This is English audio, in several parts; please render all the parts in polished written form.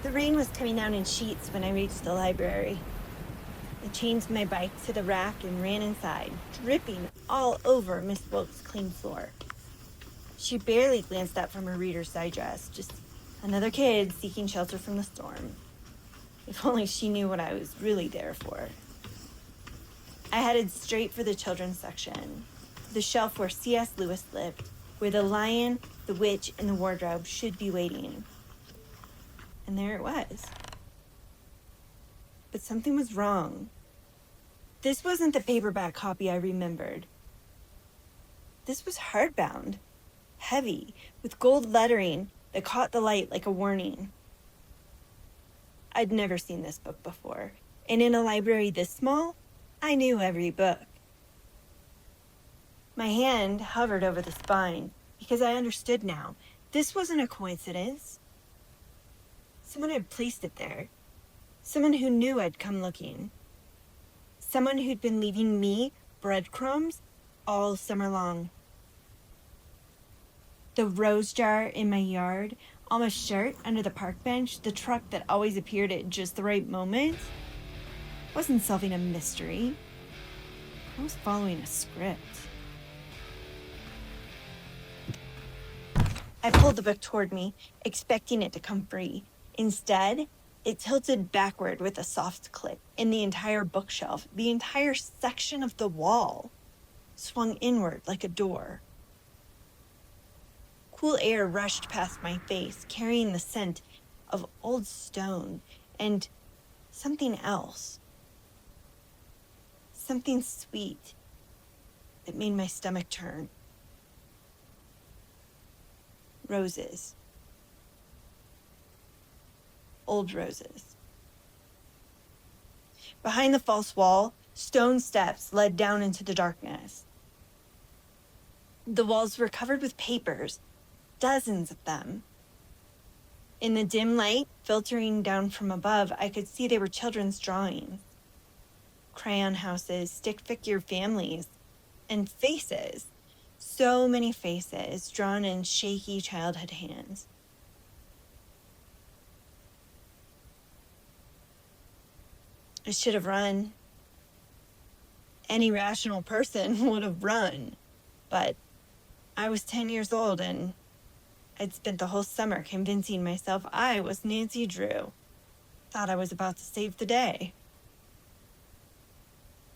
The rain was coming down in sheets when I reached the library. I chained my bike to the rack and ran inside, dripping all over Miss Wilkes' clean floor. She barely glanced up from her Reader's Digest, just another kid seeking shelter from the storm. If only she knew what I was really there for. I headed straight for the children's section, the shelf where C.S. Lewis lived, where the lion, the witch, and the wardrobe should be waiting. And there it was. But something was wrong. This wasn't the paperback copy I remembered. This was hardbound, heavy, with gold lettering that caught the light like a warning. I'd never seen this book before, and in a library this small, I knew every book. My hand hovered over the spine because I understood now. This wasn't a coincidence. Someone had placed it there. Someone who knew I'd come looking. Someone who'd been leaving me breadcrumbs all summer long. The rose jar in my yard, Alma's shirt under the park bench, the truck that always appeared at just the right moment, wasn't solving a mystery. I was following a script. I pulled the book toward me, expecting it to come free. Instead, it tilted backward with a soft click, and the entire bookshelf, the entire section of the wall, swung inward like a door. Cool air rushed past my face, carrying the scent of old stone and something else. Something sweet that made my stomach turn. Roses. Old roses. Behind the false wall, stone steps led down into the darkness. The walls were covered with papers, dozens of them. In the dim light filtering down from above, I could see they were children's drawings. Crayon houses, stick figure families, and faces. So many faces drawn in shaky childhood hands. I should have run. Any rational person would have run. But I was 10 years old and I'd spent the whole summer convincing myself I was Nancy Drew. Thought I was about to save the day.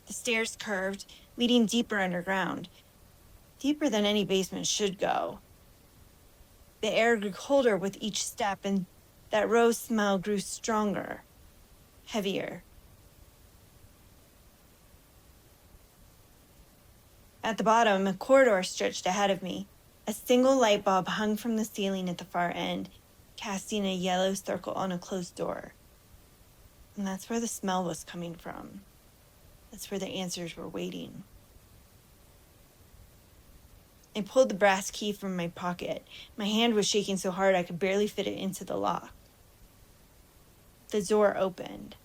The stairs curved, leading deeper underground. Deeper than any basement should go. The air grew colder with each step, and that rose smell grew stronger, heavier. At the bottom, a corridor stretched ahead of me. A single light bulb hung from the ceiling at the far end, casting a yellow circle on a closed door. And that's where the smell was coming from. That's where the answers were waiting. I pulled the brass key from my pocket. My hand was shaking so hard I could barely fit it into the lock. The door opened.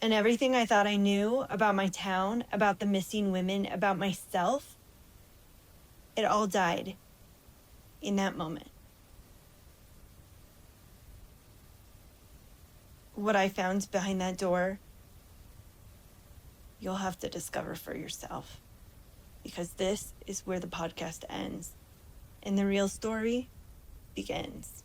And everything I thought I knew about my town, about the missing women, about myself, it all died in that moment. What I found behind that door, you'll have to discover for yourself. Because this is where the podcast ends and the real story begins.